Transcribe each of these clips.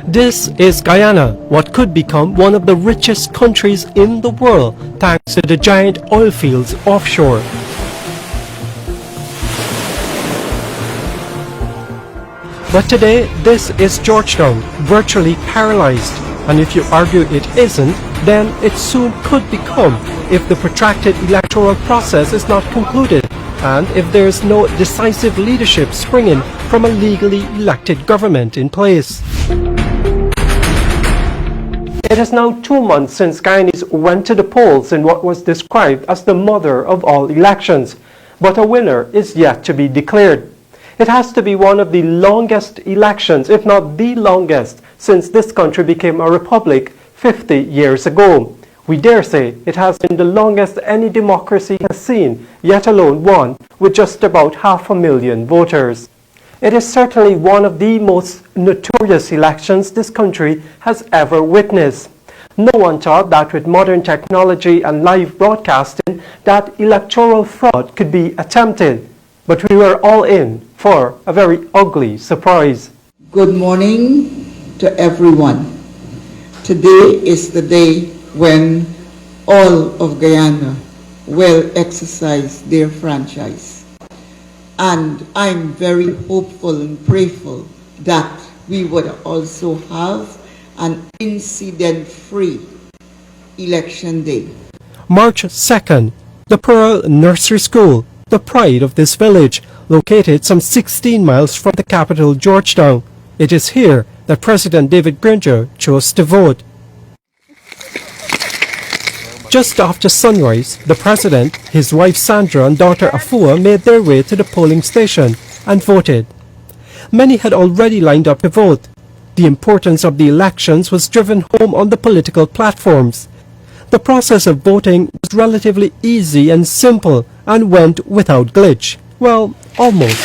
This is Guyana, what could become one of the richest countries in the world thanks to the giant oil fields offshore. But today, this is Georgetown, virtually paralyzed. And if you argue it isn't, then it soon could become if the protracted electoral process is not concluded and if there is no decisive leadership springing from a legally elected government in place. It is now 2 months since Guyanese went to the polls in what was described as the mother of all elections, but a winner is yet to be declared. It has to be one of the longest elections, if not the longest, since this country became a republic 50 years ago. We dare say it has been the longest any democracy has seen, yet alone one with just about 500,000 voters. It is certainly one of the most notorious elections this country has ever witnessed. No one thought that with modern technology and live broadcasting that electoral fraud could be attempted. But we were all in for a very ugly surprise. Good morning to everyone. Today is the day when all of Guyana will exercise their franchise. And I'm very hopeful and prayerful that we would also have an incident-free election day. March 2nd, the Pearl Nursery School, the pride of this village, located some 16 miles from the capital Georgetown. It is here that President David Granger chose to vote. Just after sunrise, the President, his wife Sandra and daughter Afua made their way to the polling station and voted. Many had already lined up to vote. The importance of the elections was driven home on the political platforms. The process of voting was relatively easy and simple and went without glitch. Well, almost.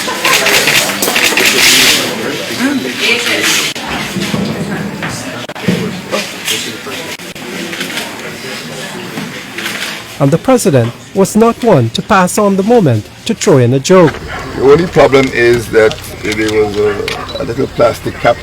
And the President was not one to pass on the moment to throw in a joke. The only problem is that there was a little plastic cap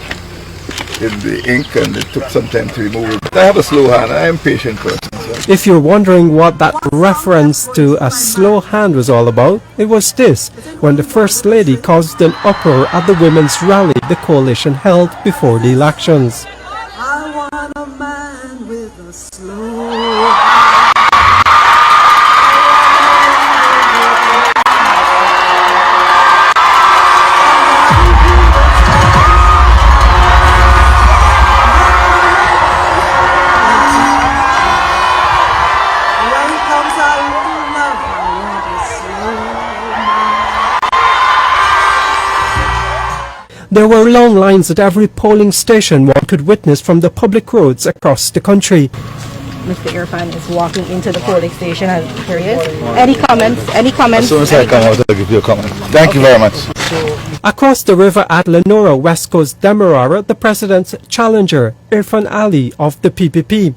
in the ink and it took some time to remove it. But I have a slow hand. I am a patient person. So. If you're wondering what that reference to a slow hand was all about, it was this, when the First Lady caused an uproar at the women's rally the coalition held before the elections. I want a man with a slow There were long lines at every polling station one could witness from the public roads across the country. Mr. Irfan is walking into the polling station and here he is. Any comments? Any comments? As soon as I come out, I'll give you a comment. Thank you very much. Across the river at Lenora, West Coast Demerara, the President's challenger, Irfan Ali of the PPP.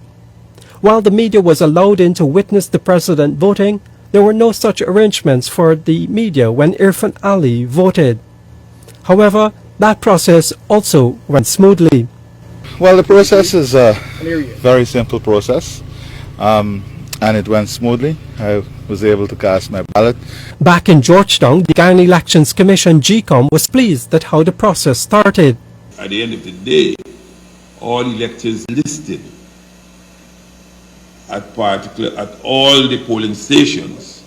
While the media was allowed in to witness the President voting, there were no such arrangements for the media when Irfan Ali voted. However, that process also went smoothly. Well, the process is a very simple process, and it went smoothly. I was able to cast my ballot. Back in Georgetown, the Guyana Elections Commission GECOM was pleased at how the process started. At the end of the day, all electors listed at all the polling stations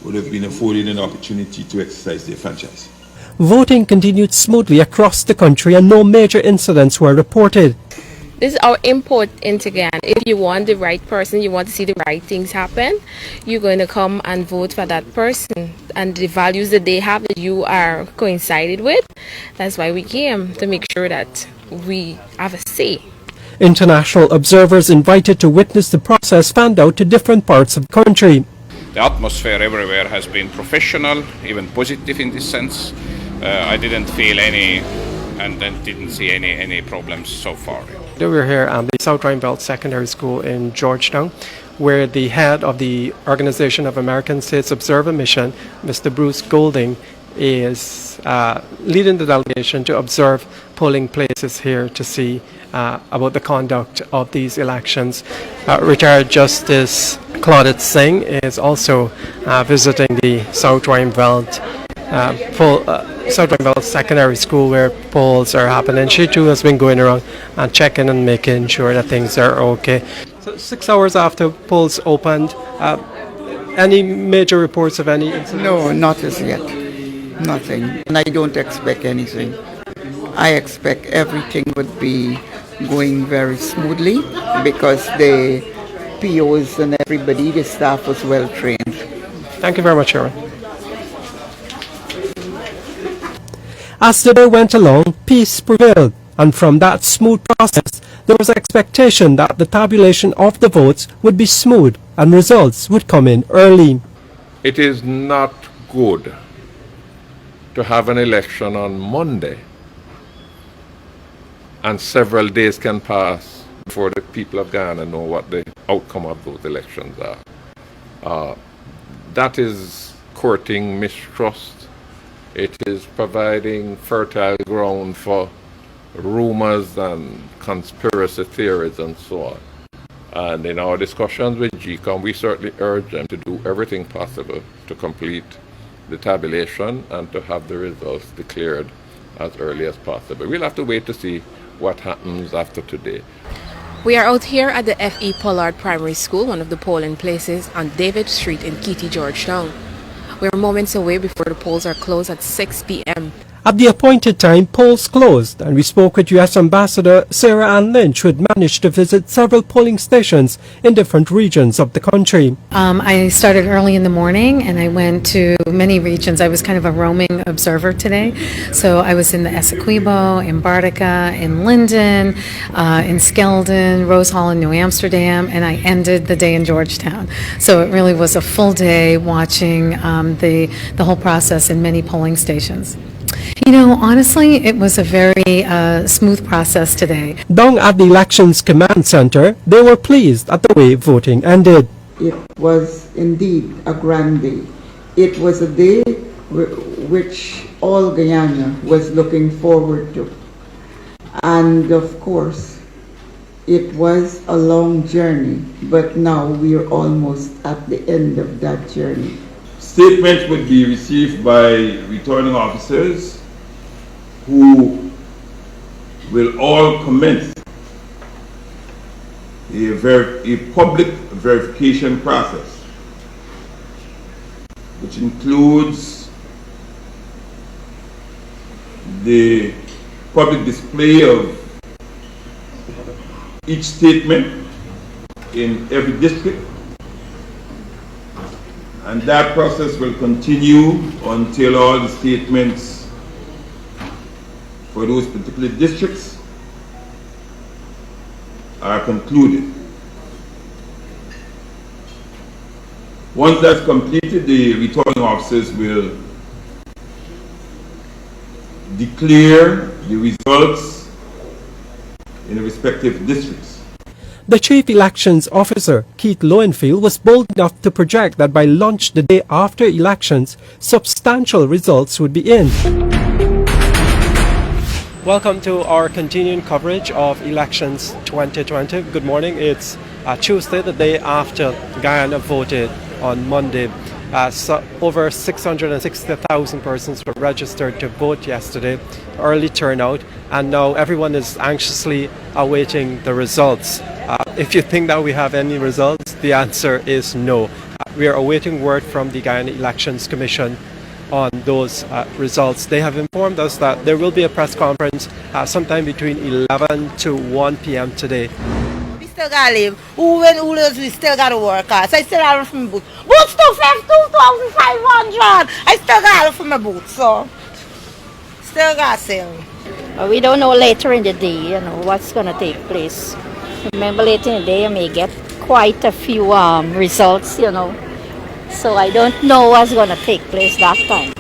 would have been afforded an opportunity to exercise their franchise. Voting continued smoothly across the country and no major incidents were reported. This is our import into Guyana. If you want the right person, you want to see the right things happen, you're going to come and vote for that person. And the values that they have that you are coincided with, that's why we came, to make sure that we have a say. International observers invited to witness the process fanned out to different parts of the country. The atmosphere everywhere has been professional, even positive in this sense. I didn't feel any and didn't see any problems so far. We're here at the South Rhine Belt Secondary School in Georgetown, where the head of the Organization of American States Observer Mission, Mr. Bruce Golding, is leading the delegation to observe polling places here to see about the conduct of these elections. Retired Justice Claudette Singh is also visiting the South Rhine Belt Secondary School where polls are happening. She too has been going around and checking and making sure that things are okay. So 6 hours after polls opened, any major reports of any incidents? No, not as yet. Nothing. And I don't expect anything. I expect everything would be going very smoothly because the POs and everybody, the staff was well trained. Thank you very much, Sharon. As the day went along, peace prevailed, and from that smooth process, there was expectation that the tabulation of the votes would be smooth and results would come in early. It is not good to have an election on Monday and several days can pass before the people of Guyana know what the outcome of those elections are. That is courting mistrust. It is providing fertile ground for rumors and conspiracy theories and so on. And in our discussions with GECOM, we certainly urge them to do everything possible to complete the tabulation and to have the results declared as early as possible. We'll have to wait to see what happens after today. We are out here at the F.E. Pollard Primary School, one of the polling places on David Street in Keety, Georgetown. We're moments away before the polls are closed at 6 p.m. At the appointed time, polls closed, and we spoke with U.S. Ambassador Sarah Ann Lynch, who had managed to visit several polling stations in different regions of the country. I started early in the morning, and I went to many regions. I was kind of a roaming observer today. So I was in the Essequibo, in Bartica, in Linden, in Skeldon, Rose Hall in New Amsterdam, and I ended the day in Georgetown. So it really was a full day watching the whole process in many polling stations. You know, honestly, it was a very smooth process today. Down at the Elections Command Center, they were pleased at the way voting ended. It was indeed a grand day. It was a day which all Guyana was looking forward to. And of course, it was a long journey, but now we are almost at the end of that journey. Statements would be received by returning officers who will all commence a public verification process, which includes the public display of each statement in every district. And that process will continue until all the statements for those particular districts are concluded. Once that's completed, the returning officers will declare the results in the respective districts. The Chief Elections Officer, Keith Lowenfield, was bold enough to project that by lunch the day after elections, substantial results would be in. Welcome to our continuing coverage of elections 2020. Good morning. It's Tuesday, the day after Guyana voted on Monday. Over 660,000 persons were registered to vote yesterday, early turnout, and now everyone is anxiously awaiting the results. If you think that we have any results, the answer is no. We are awaiting word from the Guyana Elections Commission on those results. They have informed us that there will be a press conference sometime between 11 to 1 p.m. today. We still gotta live. Who win, who lose, we still gotta work hard. So I still have from my boots. Boots to 2,500. I still got from my boots, so still got sale. We don't know later in the day, you know, what's gonna take place. Remember later in the day, I may get quite a few results, you know. So I don't know what's going to take place that time.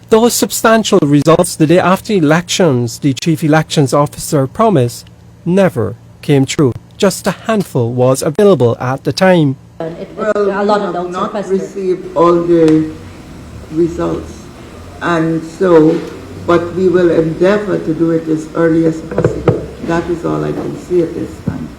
Those substantial results the day after elections, the Chief Elections Officer promised, never came true. Just a handful was available at the time. Well, we have not received all the results, and so, but we will endeavor to do it as early as possible. That is all I can say at this time.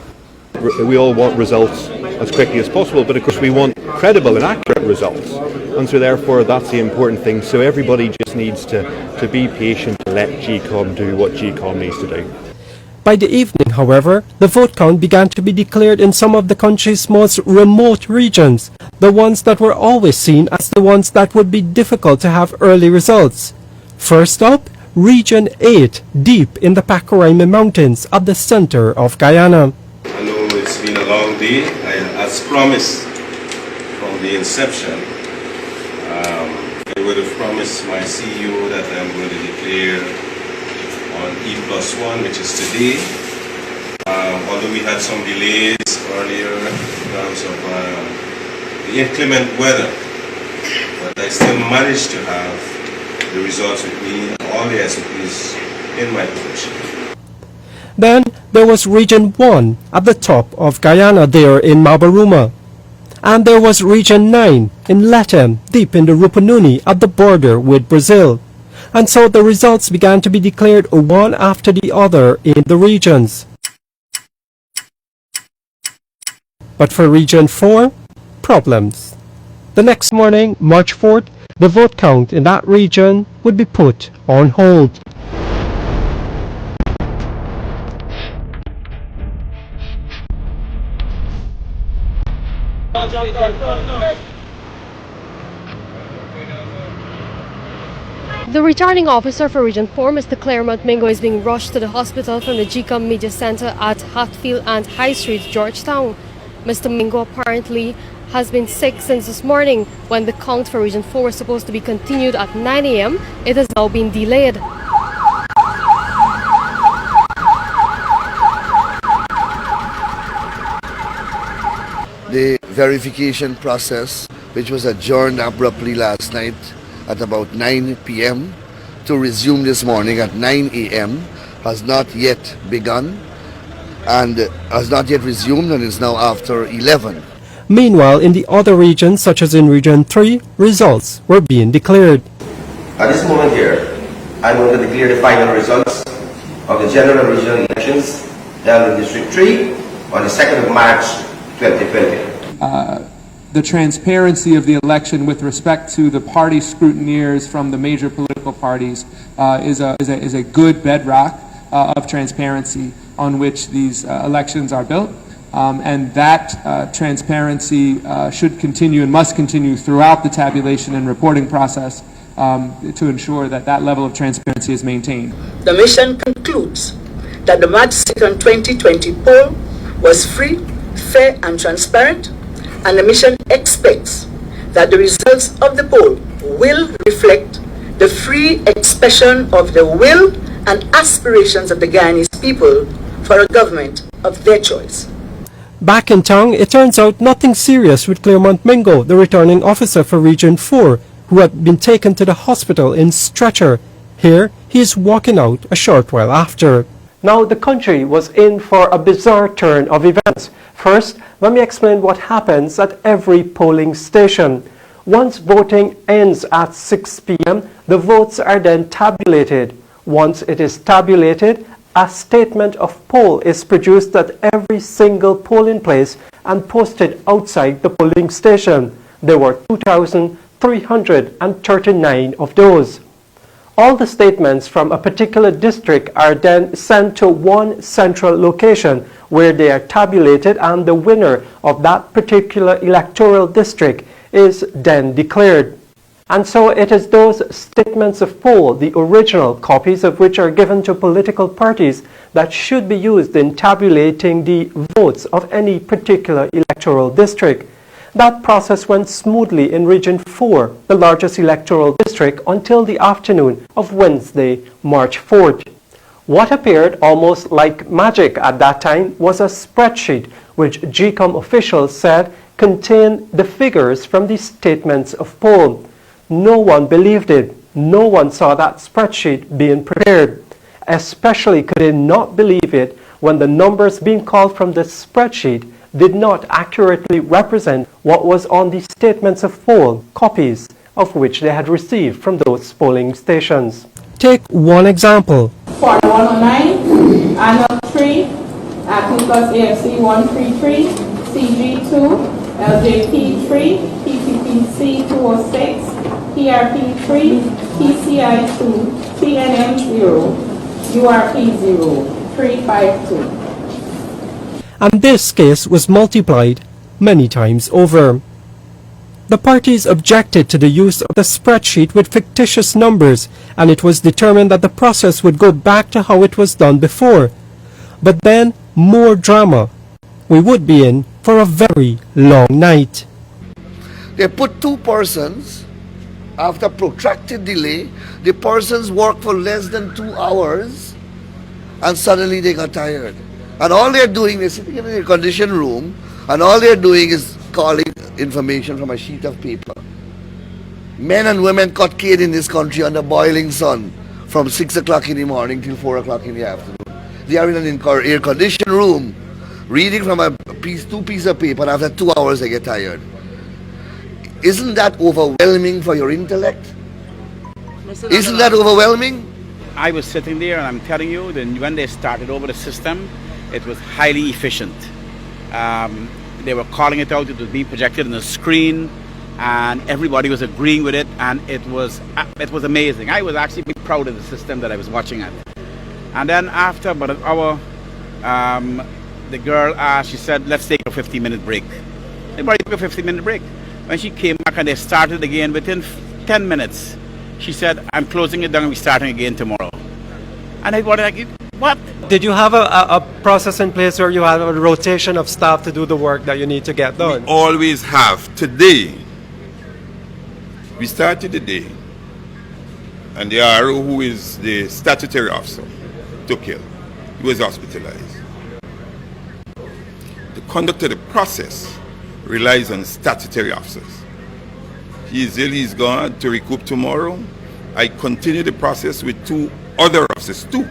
We all want results as quickly as possible, but of course we want credible and accurate results, and so therefore that's the important thing. So everybody just needs to be patient and let GECOM do what GECOM needs to do. By the evening, however, the vote count began to be declared in some of the country's most remote regions, the ones that were always seen as the ones that would be difficult to have early results. First up, Region 8, deep in the Pacaraima Mountains at the center of Guyana. I know it's been a long day. As promised from the inception, I would have promised my CEO that I'm going to declare on E+1, which is today. Although we had some delays earlier in terms of the inclement weather, but I still managed to have the results with me, all the SOPs in my possession. Then there was Region 1 at the top of Guyana there in Mabaruma. And there was Region 9 in Letem, deep in the Rupununi at the border with Brazil. And so the results began to be declared one after the other in the regions. But for Region 4, problems. The next morning, March 4th, the vote count in that region would be put on hold. The returning officer for Region 4, Mr. Claremont Mingo, is being rushed to the hospital from the GECOM Media Center at Hatfield and High Street, Georgetown. Mr. Mingo apparently has been sick since this morning. When the count for Region 4 was supposed to be continued at 9 a.m., it has now been delayed. The verification process, which was adjourned abruptly last night at about 9 p.m. to resume this morning at 9 a.m. has not yet begun and has not yet resumed, and is now after 11. Meanwhile, in the other regions, such as in Region 3, results were being declared. At this moment here, I'm going to declare the final results of the general and regional elections held in District 3 on the 2nd of March 2020. The transparency of the election with respect to the party scrutineers from the major political parties is a good bedrock of transparency on which these elections are built. And that transparency should continue and must continue throughout the tabulation and reporting process to ensure that that level of transparency is maintained. The mission concludes that the March 2nd, 2020 poll was free, fair and transparent, and the mission expects that the results of the poll will reflect the free expression of the will and aspirations of the Guyanese people for a government of their choice. Back in town, it turns out nothing serious with Claremont Mingo, the returning officer for Region 4, who had been taken to the hospital in stretcher. Here, he is walking out a short while after. Now, the country was in for a bizarre turn of events. First, let me explain what happens at every polling station. Once voting ends at 6 p.m., the votes are then tabulated. Once it is tabulated, a statement of poll is produced at every single polling place and posted outside the polling station. There were 2,339 of those. All the statements from a particular district are then sent to one central location where they are tabulated, and the winner of that particular electoral district is then declared. And so it is those statements of poll, the original copies of which are given to political parties, that should be used in tabulating the votes of any particular electoral district. That process went smoothly in Region 4, the largest electoral district, until the afternoon of Wednesday, March 4th. What appeared almost like magic at that time was a spreadsheet which GECOM officials said contained the figures from the statements of poll. No one believed it. No one saw that spreadsheet being prepared. Especially could they not believe it when the numbers being called from the spreadsheet did not accurately represent what was on the statements of poll, copies of which they had received from those polling stations. Take one example. For 109, annual 3, Acme plus AFC 133, CG 2, LJP 3, PPPC 206, PRP 3, PCI 2, TNM 0, URP 0, 352. And this case was multiplied many times over. The parties objected to the use of the spreadsheet with fictitious numbers, and it was determined that the process would go back to how it was done before. But then, more drama. We would be in for a very long night. They put 2 persons. After protracted delay, the persons worked for less than 2 hours, and suddenly they got tired. And all they're doing, they're sitting in a condition room, and all they're doing is calling information from a sheet of paper. Men and women cut cane in this country under boiling sun from 6 o'clock in the morning till 4 o'clock in the afternoon. They are in an air-conditioned room, reading from a 2 pieces of paper, and after 2 hours they get tired. Isn't that overwhelming for your intellect? Isn't that overwhelming? I was sitting there and I'm telling you, then when they started over the system, it was highly efficient. They were calling it out, it was being projected on the screen, and everybody was agreeing with it, and it was amazing. I was actually proud of the system that I was watching at. And then after about an hour, the girl asked, she said, let's take a 15-minute break. Everybody took a 15-minute break. When she came back and they started again, within 10 minutes, she said, I'm closing it down and we're starting again tomorrow. And I was like, what? Did you have a process in place where you had a rotation of staff to do the work that you need to get done? We always have. Today, we started the day, and the RO, who is the statutory officer, took ill. He was hospitalized. The conduct of the process relies on statutory officers. He is ill, he's gone to recoup tomorrow. I continue the process with 2 other officers, 2,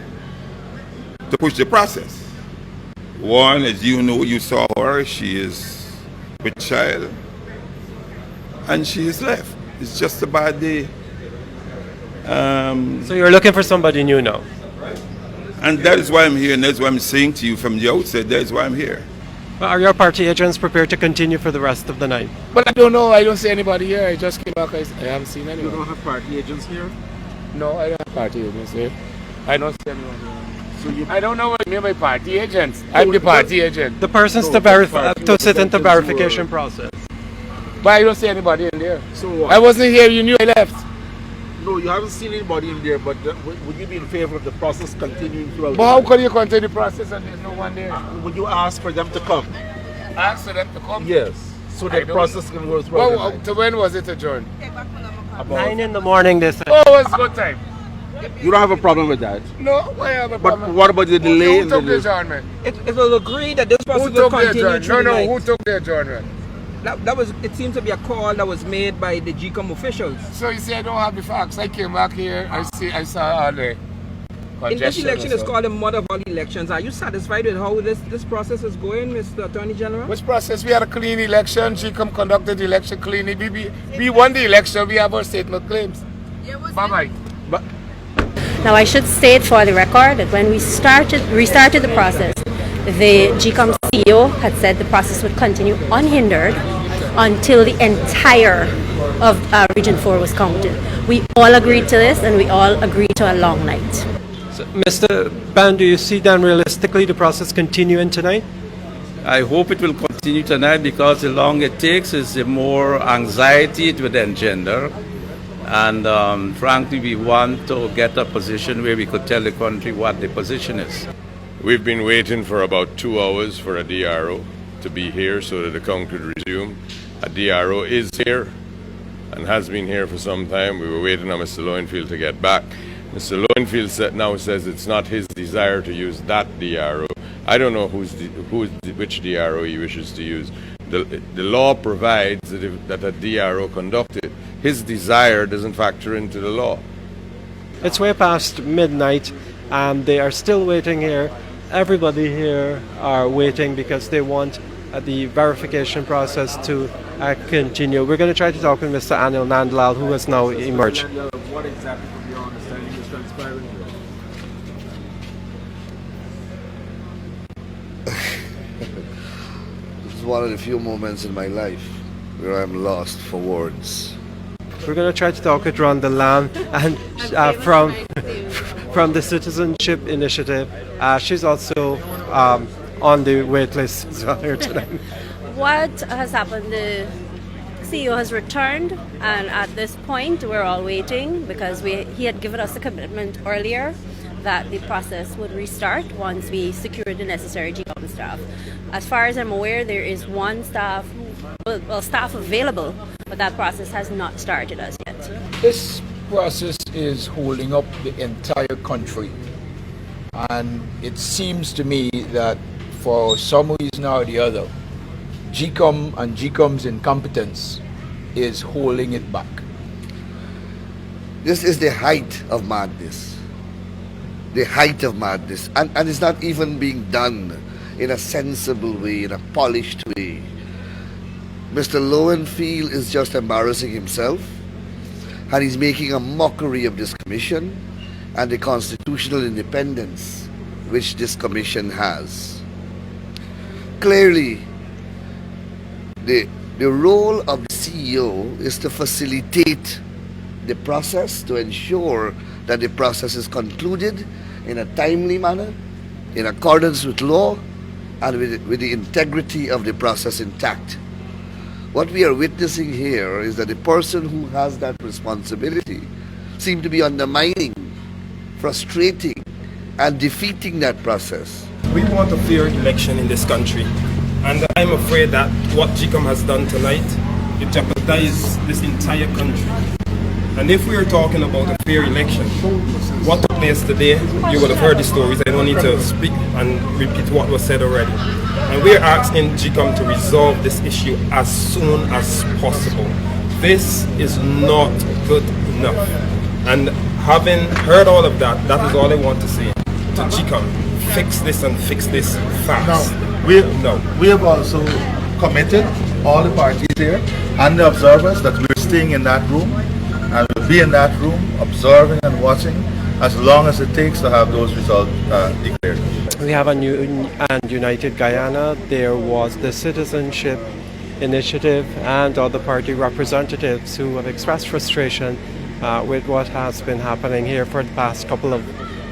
to push the process. One, as you know, you saw her, she is with child, and she is left. It's just a bad day. So you're looking for somebody new now? And that is why I'm here, and that's why I'm saying to you from the outset, that is why I'm here. Well, are your party agents prepared to continue for the rest of the night? But I don't know, I don't see anybody here. I just came back, I haven't seen anyone. You don't have party agents here? No, I don't have party agents here. I don't see anyone here. So I don't know what you mean by party agents. I'm the party agent. The persons to sit in the verification process. But I don't see anybody in there. So what? I wasn't here, you knew I left. No, you haven't seen anybody in there, but would you be in favor of the process continuing throughout? But how can you continue the process and there's no one there? Would you ask for them to come? Ask for them to come? Yes. So the process can go throughout the night. To when was it adjourned? About 9 in the morning, they said. Oh, what's good time? You don't have a problem with that? No, why have a problem? But what about the delay? Who took the adjournment? It was agreed that this process Who will took the continue adjournment? through the night. Who took the adjournment? That was. It seems to be a call that was made by the GECOM officials. So you see, I don't have the facts. I came back here. I saw all the In this election, it's called the mother of all elections. Are you satisfied with how this process is going, Mr. Attorney General? Which process? We had a clean election. GECOM conducted the election cleanly. We won the election. We have our statement claims. Bye-bye. Now, I should state for the record that when we restarted the process, the GECOM CEO had said the process would continue unhindered until the entire of Region 4 was counted. We all agreed to this, and we all agreed to a long night. So, Mr. Ban, do you see then realistically the process continuing tonight? I hope it will continue tonight, because the longer it takes, is the more anxiety it would engender. And frankly, we want to get a position where we could tell the country what the position is. We've been waiting for about 2 hours for a DRO to be here so that the count could resume. A DRO is here and has been here for some time. We were waiting on Mr. Lowenfield to get back. Mr. Lowenfield now says it's not his desire to use that DRO. I don't know which DRO he wishes to use. The law provides that a DRO conducted. His desire doesn't factor into the law. It's way past midnight, and they are still waiting here everybody here are waiting because they want the verification process to continue. We're going to try to talk with Mr. Anil Nandlal, who has now emerged. What exactly, from your understanding, is transpiring? This is one of the few moments in my life where I'm lost for words. We're going to try to talk with Rhonda Lamb and from the Citizenship Initiative. She's also on the wait list as well here tonight. What has happened? The CEO has returned, and at this point we're all waiting because he had given us a commitment earlier that the process would restart once we secured the necessary GECOM staff. As far as I'm aware, there is one staff available, but that process has not started as yet. This process is holding up the entire country, and it seems to me that for some reason or the other, GECOM and GECOM's incompetence is holding it back. This is the height of madness. The height of madness. And it's not even being done in a sensible way, in a polished way. Mr. Lowenfield is just embarrassing himself, and he's making a mockery of this commission and the constitutional independence which this commission has. Clearly, the role of the CEO is to facilitate the process, to ensure that the process is concluded in a timely manner, in accordance with law, and with the integrity of the process intact. What we are witnessing here is that the person who has that responsibility seems to be undermining, frustrating, and defeating that process. We want a fair election in this country, and I'm afraid that what GECOM has done tonight, it jeopardizes this entire country. And if we are talking about a fair election, what took place today, you would have heard the stories. I don't need to speak and repeat what was said already. And we are asking GECOM to resolve this issue as soon as possible. This is not good enough. And having heard all of that, that is all I want to say to GECOM. Fix this and fix this fast. We have also committed, all the parties here and the observers, that we're staying in that room and we'll be in that room observing and watching as long as it takes to have those results declared. We have a new and united Guyana. There was the Citizenship Initiative and other party representatives who have expressed frustration with what has been happening here for the past couple of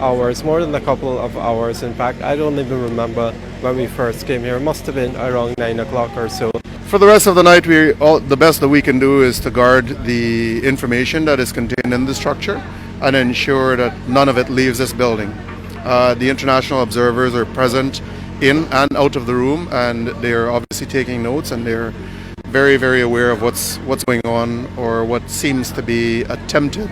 hours, more than a couple of hours. In fact, I don't even remember when we first came here. It must have been around 9 o'clock or so. For the rest of the night, the best that we can do is to guard the information that is contained in the structure and ensure that none of it leaves this building. The international observers are present in and out of the room, and they are obviously taking notes, and they're very, very aware of what's going on or what seems to be attempted.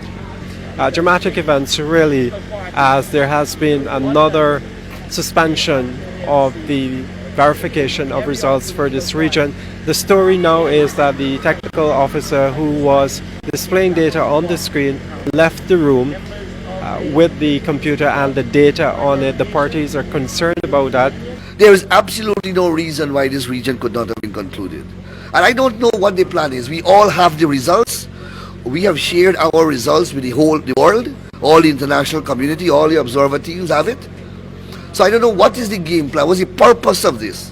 Dramatic events, really, as there has been another suspension of the verification of results for this region. The story now is that the technical officer who was displaying data on the screen left the room with the computer and the data on it. The parties are concerned about that. There is absolutely no reason why this region could not have been concluded. And I don't know what the plan is. We all have the results. We have shared our results with the world, all the international community, all the observer teams have it. So I don't know what is the game plan, what's the purpose of this?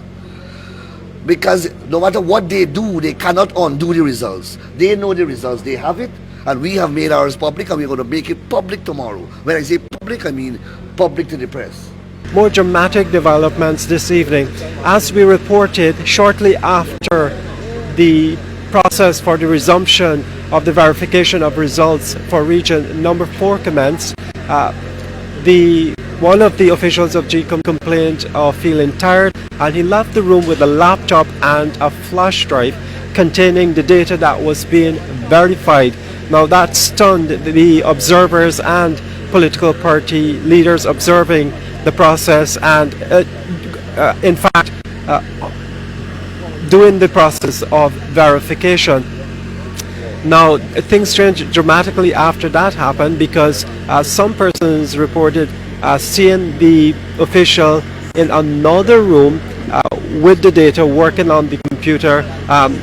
Because no matter what they do, they cannot undo the results. They know the results, they have it, and we have made ours public, and we're going to make it public tomorrow. When I say public, I mean public to the press. More dramatic developments this evening. As we reported shortly after the process for the resumption of the verification of results for region number 4 commenced, one of the officials of GECOM complained of feeling tired, and he left the room with a laptop and a flash drive containing the data that was being verified. Now that stunned the observers and political party leaders observing the process and in fact doing the process of verification. Now things changed dramatically after that happened, because some persons reported seeing the official in another room with the data, working on the computer.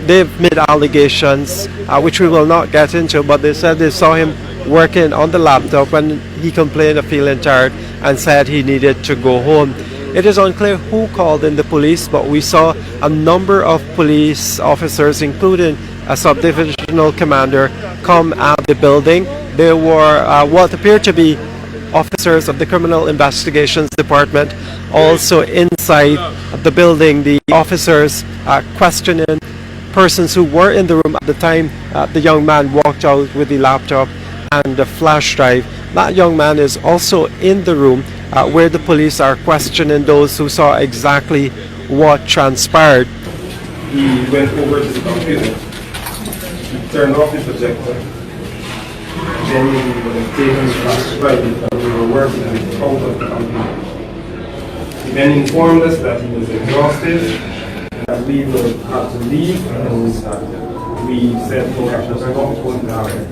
They've made allegations, which we will not get into, but they said they saw him working on the laptop when he complained of feeling tired and said he needed to go home. It is unclear who called in the police, but we saw a number of police officers, including a subdivisional commander, come at the building. There were what appeared to be officers of the Criminal Investigations Department also inside the building. The officers questioning persons who were in the room at the time the young man walked out with the laptop and the flash drive. That young man is also in the room where the police are questioning those who saw exactly what transpired. He went over to the computer, he turned off the projector, then he was taking the flash drive because we were working out of the computer. He then informed us that he was exhausted, that we would have to leave, and we said no actions are not going to happen.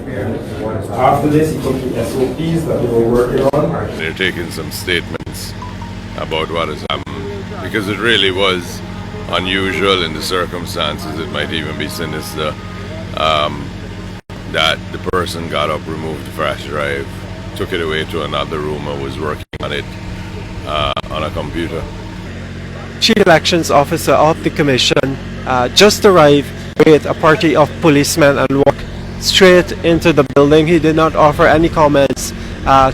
After this, he took the SOPs that we were working on. They're taking some statements about what has happened, because it really was unusual in the circumstances. It might even be sinister that the person got up, removed the flash drive, took it away to another room and was working on it on a computer. Chief Elections Officer of the Commission just arrived with a party of policemen and walked straight into the building. He did not offer any comments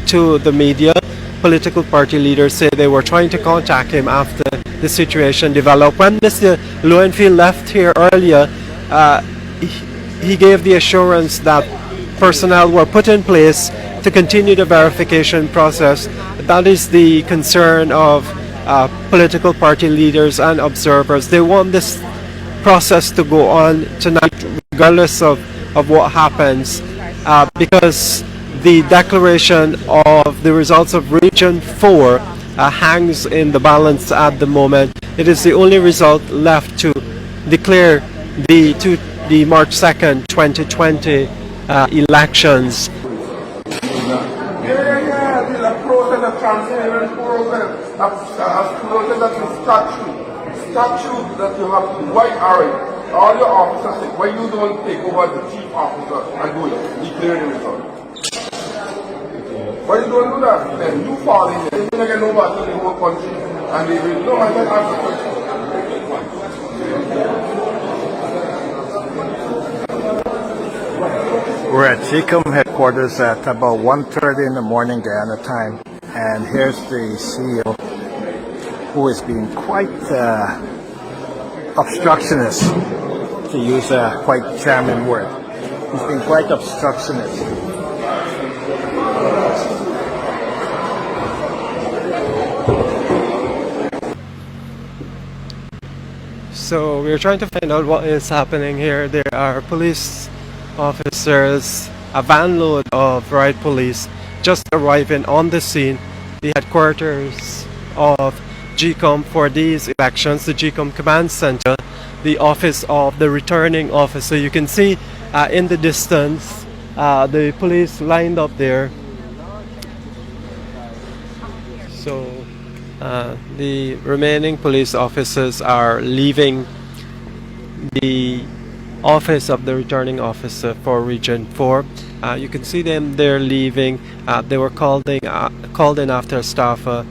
to the media. Political party leaders say they were trying to contact him after the situation developed. When Mr. Lowenfield left here earlier, he gave the assurance that personnel were put in place to continue the verification process. That is the concern of political party leaders and observers. They want this process to go on tonight regardless of what happens, because the declaration of the results of Region 4 hangs in the balance at the moment. It is the only result left to declare the March 2nd, 2020 elections. The process of transference process has closed that statute that you have white array. All your officers say, why you don't take over the chief officer and do it, declare the result? Why you don't do that? Then you fall in there. You don't get nobody in the whole country and they will know. I can ask the question. We're at GECOM headquarters at about 1:30 in the morning Guyana time, and here's the CEO, who is being quite obstructionist, to use a quite charming word. He's been quite obstructionist. So we're trying to find out what is happening here. There are police officers, a van load of riot police just arriving on the scene, the headquarters of GECOM for these elections, the GECOM Command Center, the office of the returning officer. You can see in the distance the police lined up there. So the remaining police officers are leaving the office of the returning officer for Region 4. You can see them, they're leaving. They were called in after a staffer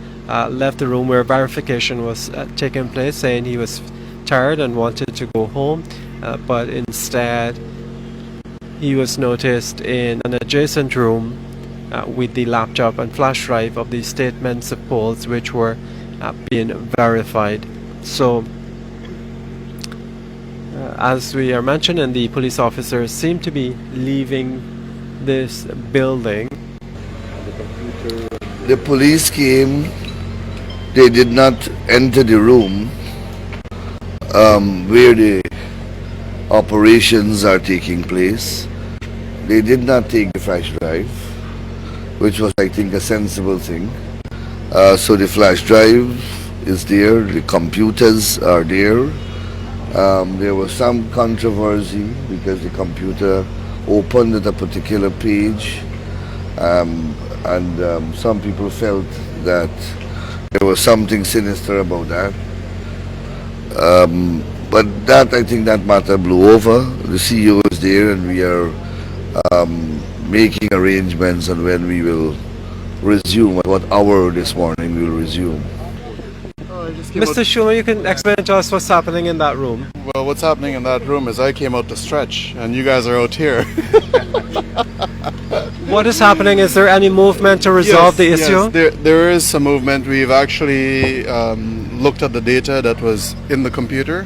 left the room where verification was taking place, saying he was tired and wanted to go home, but instead he was noticed in an adjacent room with the laptop and flash drive of the statements of polls which were being verified. So as we are mentioning, the police officers seem to be leaving this building. The police came. They did not enter the room where the operations are taking place. They did not take the flash drive, which was, I think, a sensible thing. So the flash drive is there, the computers are there. There was some controversy because the computer opened at a particular page, and some people felt that there was something sinister about that. But that, I think that matter blew over. The CEO is there, and we are making arrangements on when we will resume, at what hour this morning we will resume. Mr. Schumer, you can explain to us what's happening in that room. Well, what's happening in that room is I came out to stretch, and you guys are out here. What is happening? Is there any movement to resolve the issue? Yes, there is some movement. We've actually looked at the data that was in the computer.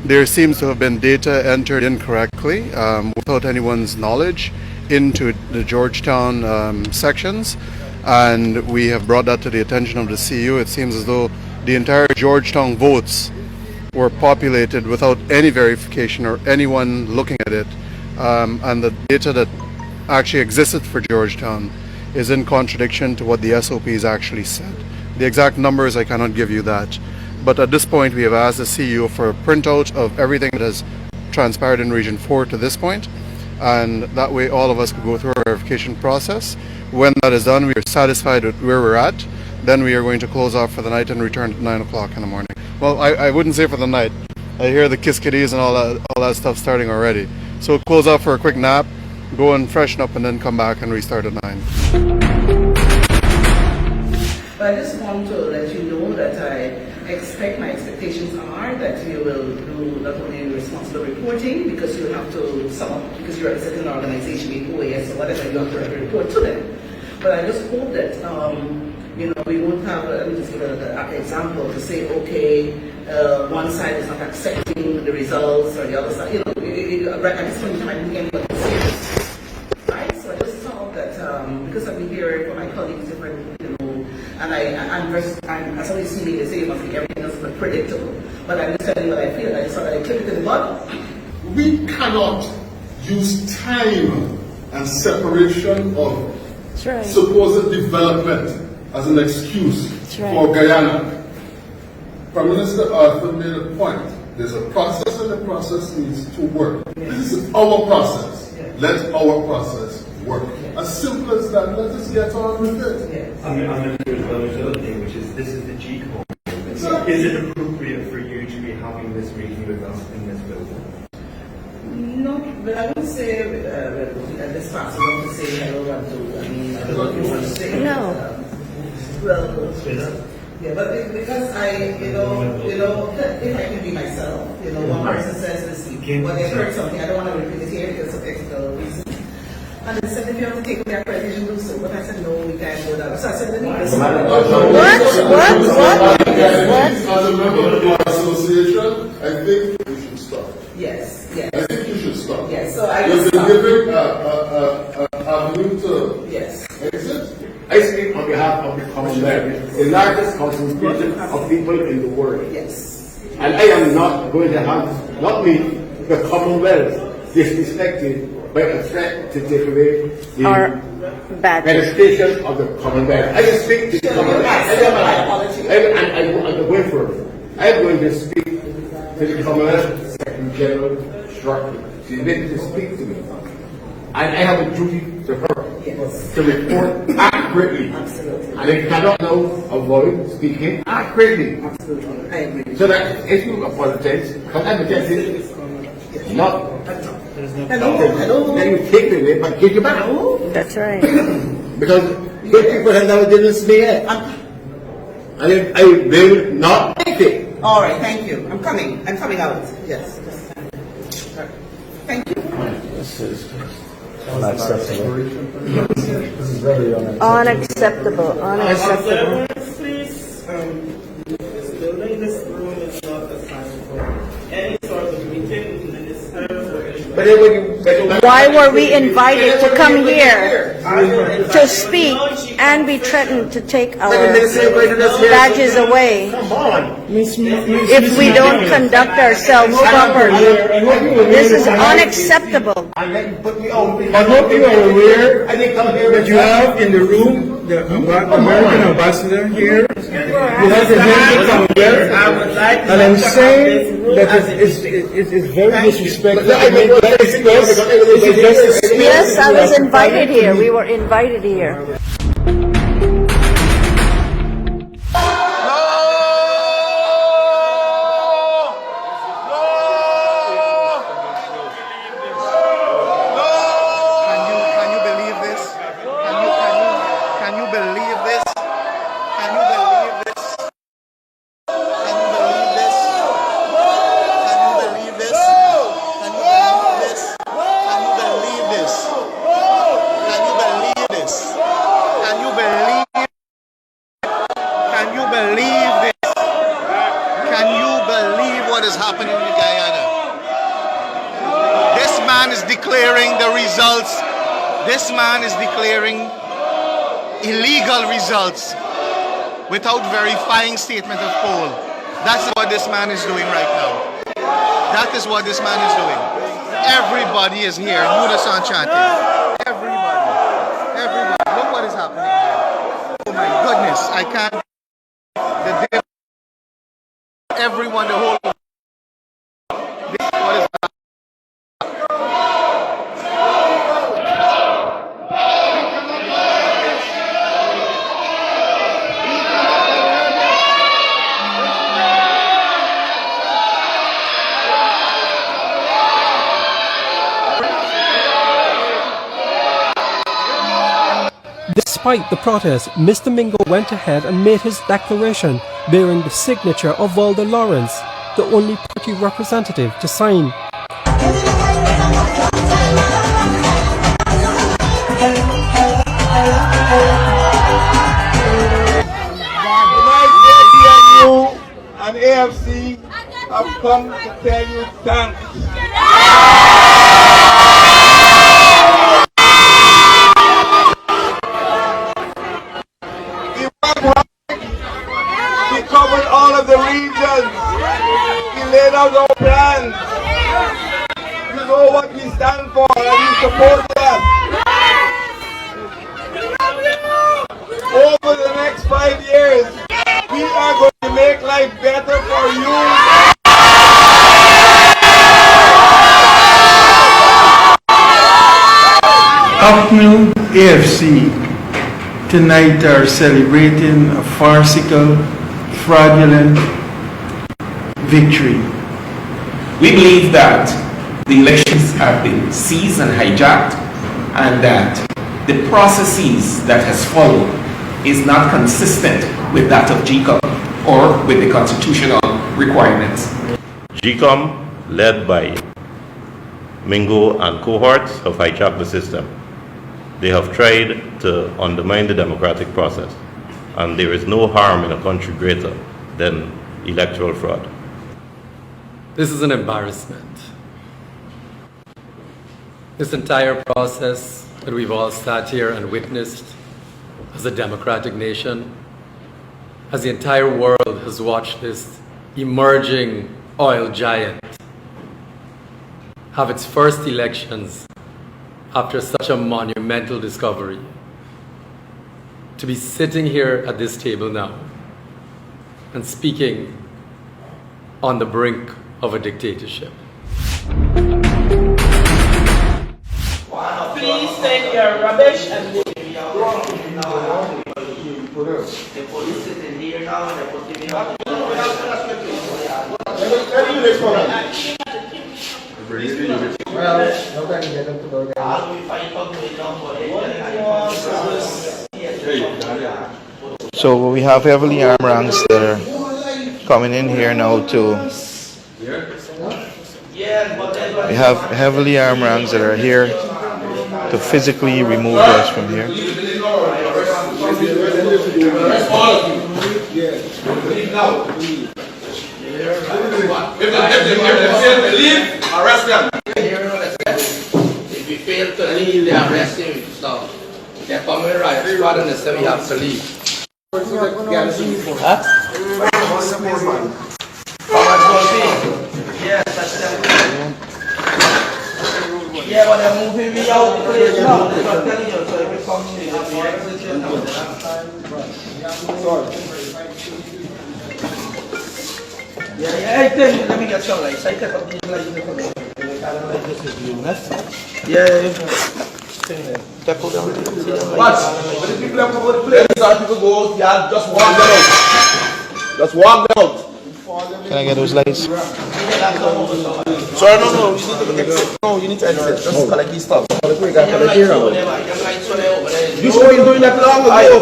There seems to have been data entered incorrectly without anyone's knowledge into the Georgetown sections, and we have brought that to the attention of the CEO. It seems as though the entire Georgetown votes were populated without any verification or anyone looking at it, and the data that actually existed for Georgetown is in contradiction to what the SOPs actually said. The exact numbers, I cannot give you that. But at this point, we have asked the CEO for a printout of everything that has transpired in Region 4 to this point, and that way all of us could go through our verification process. When that is done, we are satisfied with where we're at, then we are going to close off for the night and return at 9 o'clock in the morning. Well, I wouldn't say for the night. I hear the kiss-kitties and all that stuff starting already. So close off for a quick nap, go and freshen up, and then come back and restart at 9. But I just want to let you know that my expectations are that you will do not only responsible reporting, because you have to because you represent an organization in OAS or whatever, you have to report to them. But I just hope that we won't have, let me just give an example to say, okay, one side is not accepting the results or the other side, at this point in time, we can't get serious. Right? So I just thought that, because I've been hearing from my colleagues different, and as always see me, they say it must be everything else but predictable. But I'm just telling you what I feel. I just thought I'd clip it in the bottom. We cannot use time and separation of supposed development as an excuse for Guyana. Prime Minister Arthur made a point. There's a process, and the process needs to work. This is our process. Let our process work. As simple as that. Let us get on with it. And there's one other thing, which is this is the GECOM. Is it appropriate for you to be having this meeting with us in this building? No, but I would say at this fast, I don't want to say hello and I don't know what you want to say. No. But because if I can be myself, one person says this, but they heard something, I don't want to repeat it here because of technical reasons. And they said, if you have to take their accreditation, do so. But I said, no, we can't do that. So I said, What? As a member of the Bar Association, I think we should stop. Yes. I think you should stop. Yes. So I just giving avenue to exit. I speak on behalf of the Commonwealth, the largest concentration of people in the world. Yes. And I am not going to have, not me, the Commonwealth disrespected by a threat to take away the registration of the Commonwealth. I will speak to the Commonwealth. I'm going further. I'm going to speak to the Commonwealth Secretary General shortly. She's ready to speak to me. And I have a duty to her to report accurately. Absolutely. And I cannot now avoid speaking accurately. Absolutely. I agree. So that if you apologize, because I'm against not. Hello. Then you take it away, but get you back. That's right. Because good people have never done this to me yet. And I will not take it. All right, thank you. I'm coming out. Yes. Thank you. This is unacceptable. This is very Unacceptable. Please, this building, this room is not the time for any sort of meeting to discuss or Why were we invited to come here to speak and be threatened to take our badges away if we don't conduct ourselves properly? This is unacceptable. I hope you are aware that you have in the room the American ambassador here. You have the head of the Commonwealth, and I'm saying that it is very disrespectful to make that express. Yes, I was invited here. We were invited here. declaring the results. This man is declaring illegal results without verifying statement of poll. That's what this man is doing right now. That is what this man is doing. Everybody is here, unison chanting. Everybody. Look what is happening here. Oh my goodness, I can't. Everyone, the whole. This is what is happening. Despite the protest, Mr. Mingo went ahead and made his declaration bearing the signature of Walter Lawrence, the only party representative to sign. And AFC have come to tell you thanks. He covered all of the regions. He laid out our plans. You know what we stand for and you support us. Over the next 5 years, we are going to make life better for you. Afternoon AFC tonight are celebrating a farcical, fraudulent victory. We believe that the elections have been seized and hijacked, and that the processes that has followed is not consistent with that of GECOM or with the constitutional requirements. GECOM, led by Mingo and cohorts, have hijacked the system. They have tried to undermine the democratic process, and there is no harm in a country greater than electoral fraud. This is an embarrassment. This entire process that we've all sat here and witnessed as a democratic nation, as the entire world has watched this emerging oil giant have its first elections after such a monumental discovery. To be sitting here at this table now and speaking on the brink of a dictatorship. Please take your rubbish and leave. The police is in here now and they're putting me on. So we have heavily armed ranks that are coming in here now to. We have heavily armed ranks that are here to physically remove us from here. If they leave, arrest them. If you fail to leave, they arrest you. So they're coming right. Rather than say we have to leave. Huh? Yes, that's them. Yeah, but they're moving me out the place now. They're not telling you, so if you come to the exit here now. Yeah, hey, let me get some lights. I take up these lights. Watch. When the people have come out of the place, people go out, yeah, just walk them out. Just walk them out. Can I get those lights? Sorry, no, you need to exit. No, you need to exit. Just collect these stuff. You should have been doing that long ago.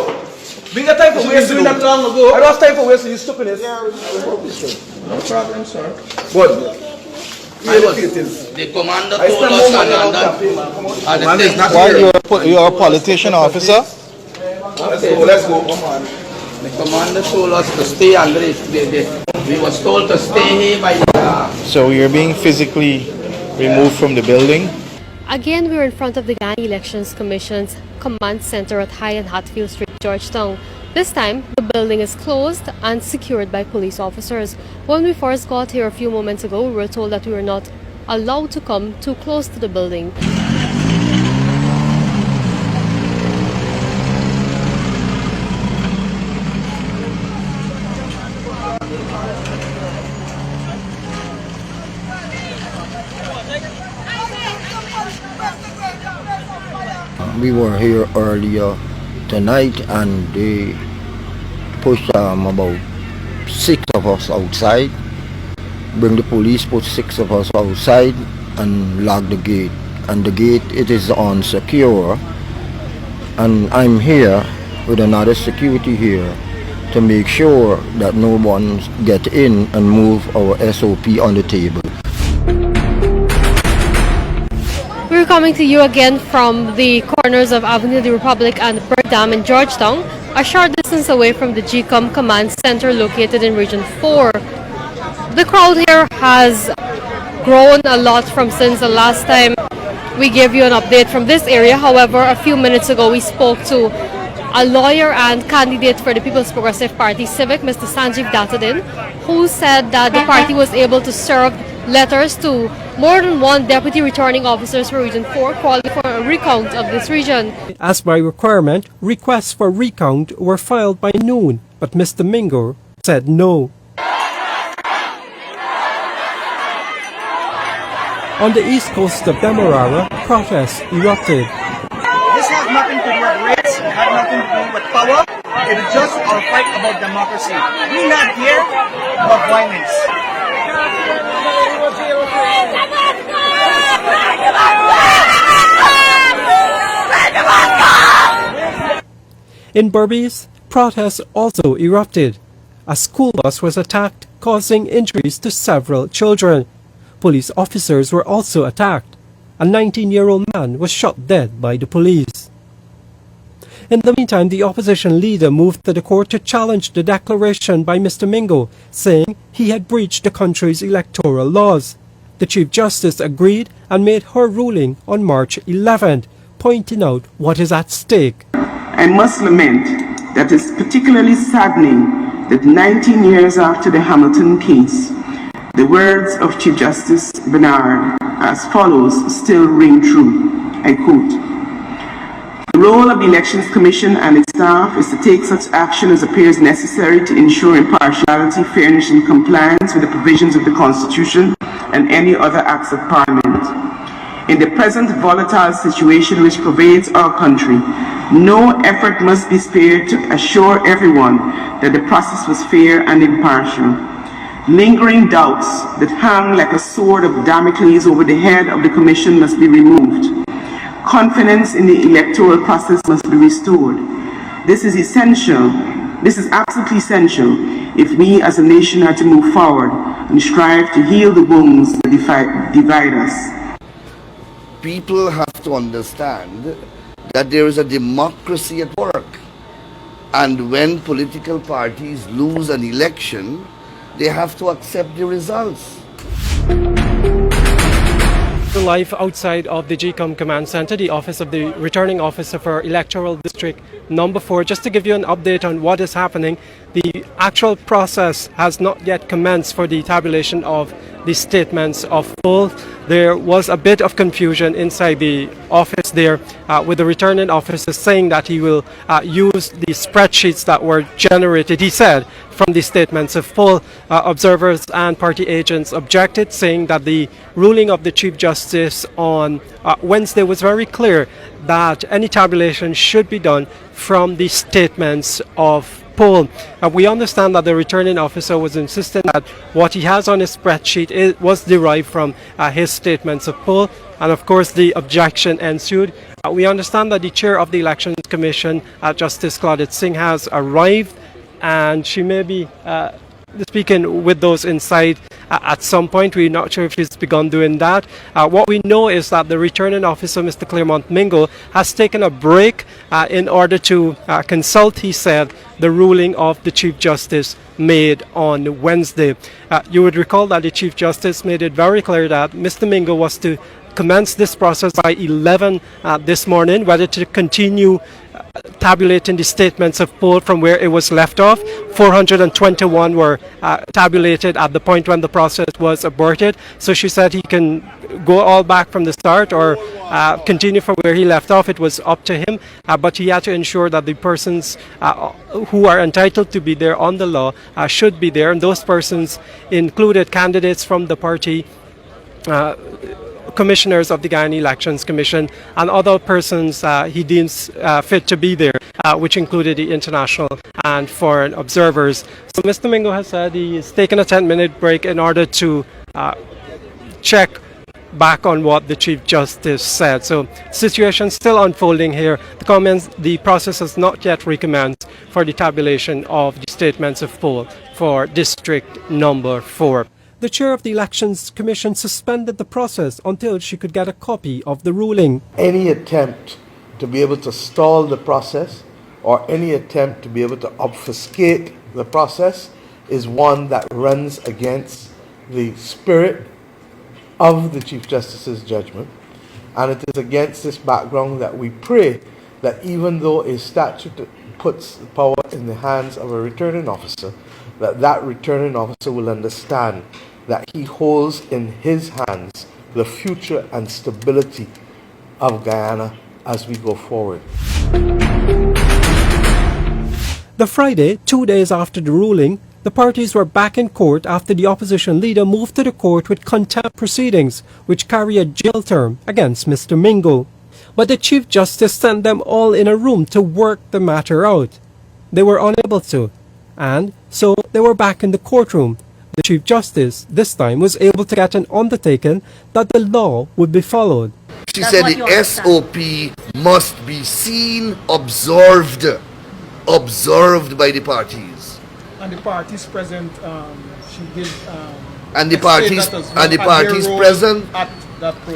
We got time for wasting that long ago. I don't have time for wasting, you stupidness. No problem, sir. But the commander told us Why you're a politician officer? Okay, let's go. Come on. The commander told us to stay under we was told to stay here by So you're being physically removed from the building? Again, we're in front of the Guyana Elections Commission's command center at High and Hatfield Street, Georgetown. This time, the building is closed and secured by police officers. When we first got here a few moments ago, we were told that we were not allowed to come too close to the building. We were here earlier tonight and they pushed about 6 of us outside, bring the police, put 6 of us outside and lock the gate. And the gate, it is unsecure, and I'm here with another security here to make sure that no one get in and move our SOP on the table. We're coming to you again from the corners of Avenue of the Republic and Bird Dam in Georgetown, a short distance away from the GECOM Command Center located in Region 4. The crowd here has grown a lot from since the last time we gave you an update from this area. However, a few minutes ago we spoke to a lawyer and candidate for the People's Progressive Party Civic, Mr. Sanjeev Datadin, who said that the party was able to serve letters to more than one deputy returning officers for Region 4 calling for a recount of this region. As by requirement, requests for recount were filed by noon, but Mr. Mingo said no. On the east coast of Demerara, protests erupted. This has nothing to do with race, it has nothing to do with power, it is just our fight about democracy. We are here about violence. In Berbice, protests also erupted. A school bus was attacked, causing injuries to several children. Police officers were also attacked. A 19-year-old man was shot dead by the police. In the meantime, the opposition leader moved to the court to challenge the declaration by Mr. Mingo, saying he had breached the country's electoral laws. The Chief Justice agreed and made her ruling on March 11th, pointing out what is at stake. I must lament that it's particularly saddening that 19 years after the Hamilton case, the words of Chief Justice Bernard as follows still ring true. I quote, "The role of the Elections Commission and its staff is to take such action as appears necessary to ensure impartiality, fairness and compliance with the provisions of the Constitution and any other acts of Parliament. In the present volatile situation which pervades our country, no effort must be spared to assure everyone that the process was fair and impartial. Lingering doubts that hang like a sword of Damocles over the head of the Commission must be removed. Confidence in the electoral process must be restored. This is essential. This is absolutely essential if we as a nation are to move forward and strive to heal the wounds that divide us." People have to understand that there is a democracy at work. And when political parties lose an election, they have to accept the results. Live outside of the GECOM Command Center, the office of the Returning Officer for Electoral District Number 4. Just to give you an update on what is happening, the actual process has not yet commenced for the tabulation of the statements of poll. There was a bit of confusion inside the office there with the returning officer saying that he will use the spreadsheets that were generated, he said, from the statements of poll. Observers and party agents objected, saying that the ruling of the Chief Justice on Wednesday was very clear that any tabulation should be done from the statements of poll. We understand that the returning officer was insisting that what he has on his spreadsheet was derived from his statements of poll, and of course the objection ensued. We understand that the chair of the Elections Commission, Justice Claudette Singh, has arrived, and she may be speaking with those inside at some point. We're not sure if she's begun doing that. What we know is that the returning officer, Mr. Claremont Mingo, has taken a break in order to consult, he said, the ruling of the Chief Justice made on Wednesday. You would recall that the Chief Justice made it very clear that Mr. Mingo was to commence this process by 11 this morning, whether to continue tabulating the statements of poll from where it was left off. 421 were tabulated at the point when the process was aborted. So she said he can go all back from the start or continue from where he left off. It was up to him, but he had to ensure that the persons who are entitled to be there on the law should be there, and those persons included candidates from the party, commissioners of the Guyana Elections Commission, and other persons he deems fit to be there, which included the international and foreign observers. So Mr. Mingo has said he is taking a 10-minute break in order to check back on what the Chief Justice said. So situation still unfolding here. The process has not yet recommenced for the tabulation of the statements of poll for District Number 4. The chair of the Elections Commission suspended the process until she could get a copy of the ruling. Any attempt to be able to stall the process or any attempt to be able to obfuscate the process is one that runs against the spirit of the Chief Justice's judgment, and it is against this background that we pray that even though a statute puts power in the hands of a returning officer, that returning officer will understand that he holds in his hands the future and stability of Guyana as we go forward. The Friday, 2 days after the ruling, the parties were back in court after the opposition leader moved to the court with contempt proceedings, which carry a jail term against Mr. Mingo. But the Chief Justice sent them all in a room to work the matter out. They were unable to, and so they were back in the courtroom. The Chief Justice, this time, was able to get an undertaking that the law would be followed. She said the SOP must be seen, observed by the parties. And the parties present, she did. And the parties present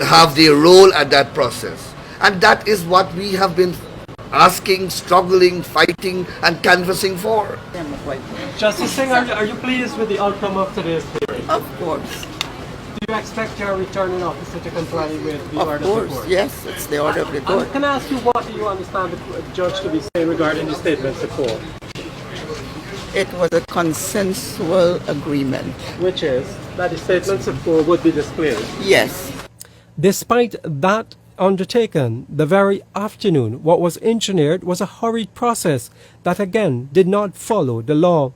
have their role at that process. And that is what we have been asking, struggling, fighting, and canvassing for. Justice Singh, are you pleased with the outcome of today's hearing? Of course. Do you expect your returning officer to comply with the order of the court? Of course, yes, it's the order of the court. Can I ask you, what do you understand the judge to be saying regarding the statements of poll? It was a consensual agreement. Which is that the statements of poll would be displayed? Yes. Despite that undertaken, the very afternoon, what was engineered was a hurried process that again did not follow the law.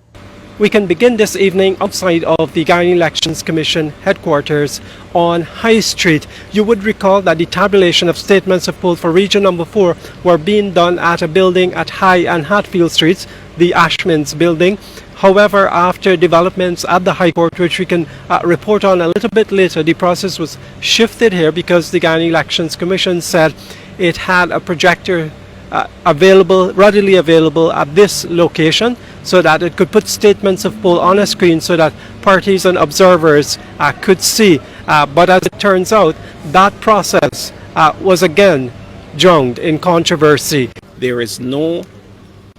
We can begin this evening outside of the Guyana Elections Commission headquarters on High Street. You would recall that the tabulation of statements of poll for Region Number 4 were being done at a building at High and Hatfield Streets, the Ashman's building. However, after developments at the High Court, which we can report on a little bit later, the process was shifted here because the Guyana Elections Commission said it had a projector readily available at this location so that it could put statements of poll on a screen so that parties and observers could see. But as it turns out, that process was again drowned in controversy. There is no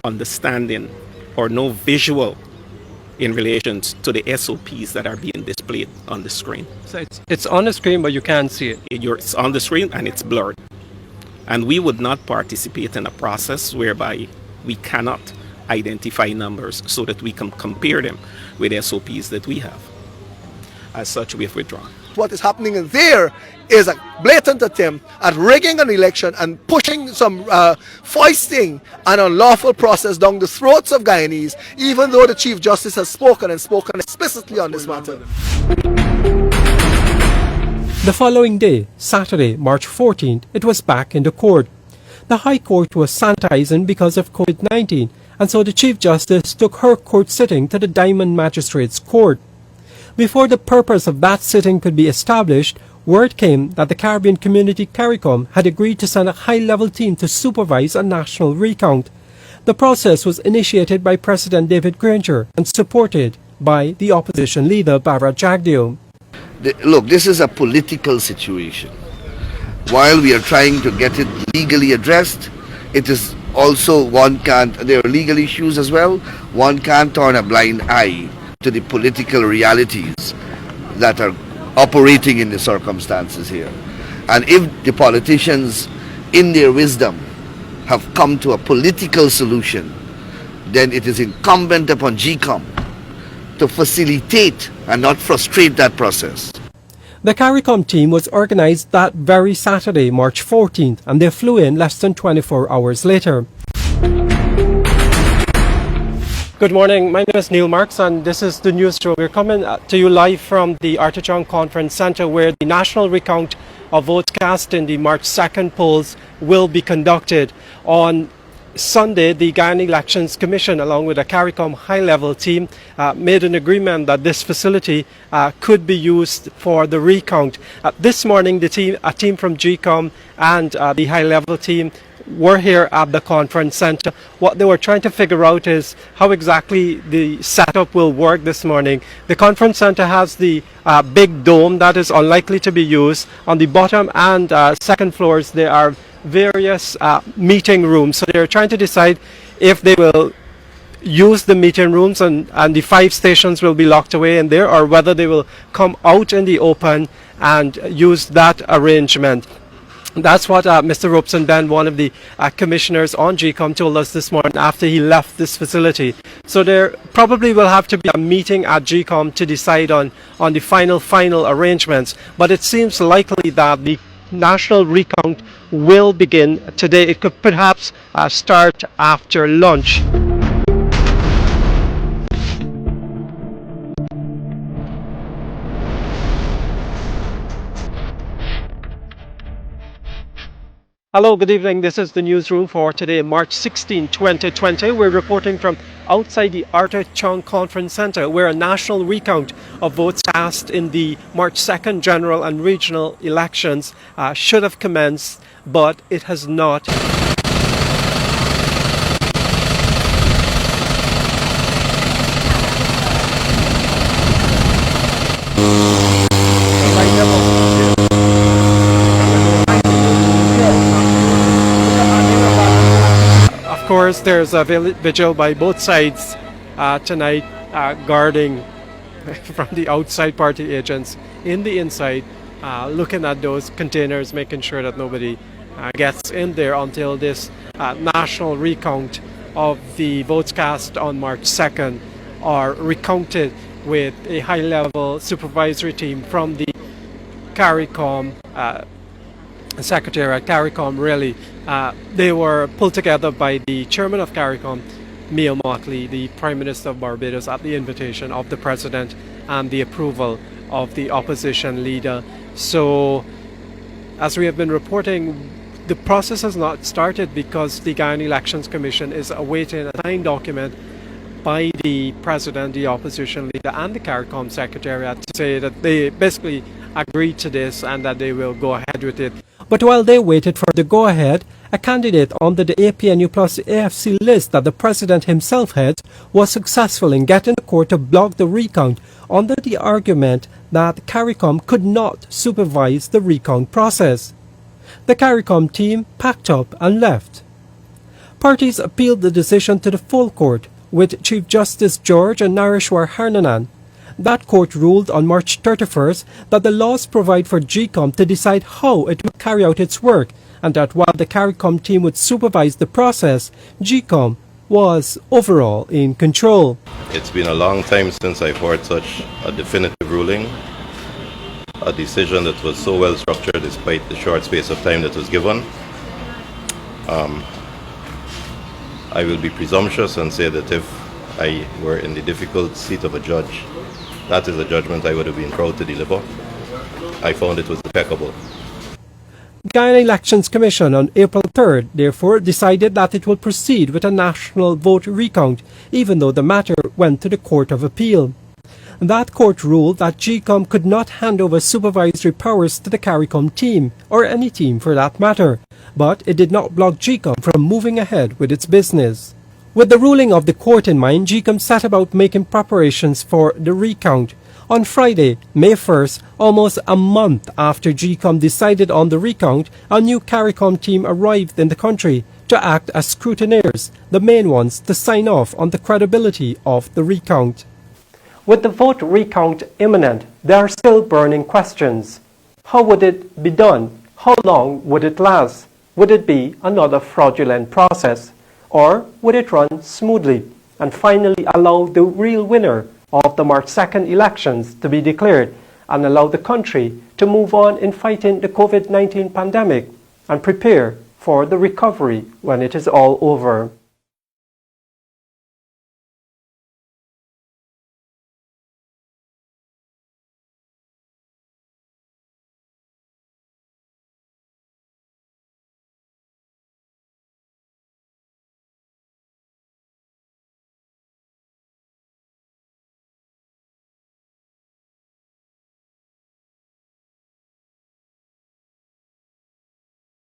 understanding or no visual in relation to the SOPs that are being displayed on the screen. So it's on the screen, but you can't see it. It's on the screen and it's blurred. And we would not participate in a process whereby we cannot identify numbers so that we can compare them with SOPs that we have. As such, we have withdrawn. What is happening in there is a blatant attempt at rigging an election and pushing some foisting an unlawful process down the throats of Guyanese, even though the Chief Justice has spoken explicitly on this matter. The following day, Saturday, March 14th, it was back in the court. The High Court was sanitizing because of COVID-19, and so the Chief Justice took her court sitting to the Diamond Magistrates Court. Before the purpose of that sitting could be established, word came that the Caribbean Community CARICOM had agreed to send a high-level team to supervise a national recount. The process was initiated by President David Granger and supported by the opposition leader, Bharat Jagdeo. Look, this is a political situation. While we are trying to get it legally addressed, it is also there are legal issues as well. One can't turn a blind eye to the political realities that are operating in the circumstances here. And if the politicians, in their wisdom, have come to a political solution, then it is incumbent upon GECOM to facilitate and not frustrate that process. The CARICOM team was organized that very Saturday, March 14th, and they flew in less than 24 hours later. Good morning, my name is Neil Marks and this is the newsroom. We're coming to you live from the Artichon Conference Centre, where the national recount of votes cast in the March 2nd polls will be conducted. On Sunday, the Guyana Elections Commission, along with a CARICOM high-level team, made an agreement that this facility could be used for the recount. This morning, a team from GECOM and the high-level team were here at the conference center. What they were trying to figure out is how exactly the setup will work this morning. The conference center has the big dome that is unlikely to be used. On the bottom and second floors, there are various meeting rooms. So they're trying to decide if they will use the meeting rooms and the 5 stations will be locked away in there, or whether they will come out in the open and use that arrangement. That's what Mr. Robeson Ben, one of the commissioners on GECOM, told us this morning after he left this facility. So there probably will have to be a meeting at GECOM to decide on the final arrangements. But it seems likely that the national recount will begin today. It could perhaps start after lunch. Hello, good evening. This is the newsroom for today, March 16, 2020. We're reporting from outside the Artichon Conference Centre, where a national recount of votes cast in the March 2nd general and regional elections should have commenced, but it has not. Of course, there's a vigil by both sides tonight, guarding from the outside party agents in the inside, looking at those containers, making sure that nobody gets in there until this national recount of the votes cast on March 2nd are recounted with a high-level supervisory team from the CARICOM Secretariat. CARICOM really, they were pulled together by the chairman of CARICOM, Mia Mottley, the Prime Minister of Barbados, at the invitation of the President and the approval of the opposition leader. So, as we have been reporting, the process has not started because the Guyana Elections Commission is awaiting a signed document by the President, the opposition leader, and the CARICOM Secretariat to say that they basically agreed to this and that they will go ahead with it. But while they waited for the go-ahead, a candidate under the APNU plus AFC list that the President himself heads was successful in getting the court to block the recount under the argument that CARICOM could not supervise the recount process. The CARICOM team packed up and left. Parties appealed the decision to the full court, with Chief Justice George and Nareshwar Harnanan. That court ruled on March 31st that the laws provide for GECOM to decide how it will carry out its work, and that while the CARICOM team would supervise the process, GECOM was overall in control. It's been a long time since I've heard such a definitive ruling, a decision that was so well structured despite the short space of time that was given. I will be presumptuous and say that if I were in the difficult seat of a judge, that is a judgment I would have been proud to deliver. I found it was impeccable. The Guyana Elections Commission on April 3rd therefore decided that it will proceed with a national vote recount, even though the matter went to the Court of Appeal. That court ruled that GECOM could not hand over supervisory powers to the CARICOM team, or any team for that matter, but it did not block GECOM from moving ahead with its business. With the ruling of the court in mind, GECOM set about making preparations for the recount. On Friday, May 1st, almost a month after GECOM decided on the recount, a new CARICOM team arrived in the country to act as scrutineers, the main ones to sign off on the credibility of the recount. With the vote recount imminent, there are still burning questions. How would it be done? How long would it last? Would it be another fraudulent process? Or would it run smoothly and finally allow the real winner of the March 2nd elections to be declared and allow the country to move on in fighting the COVID-19 pandemic and prepare for the recovery when it is all over?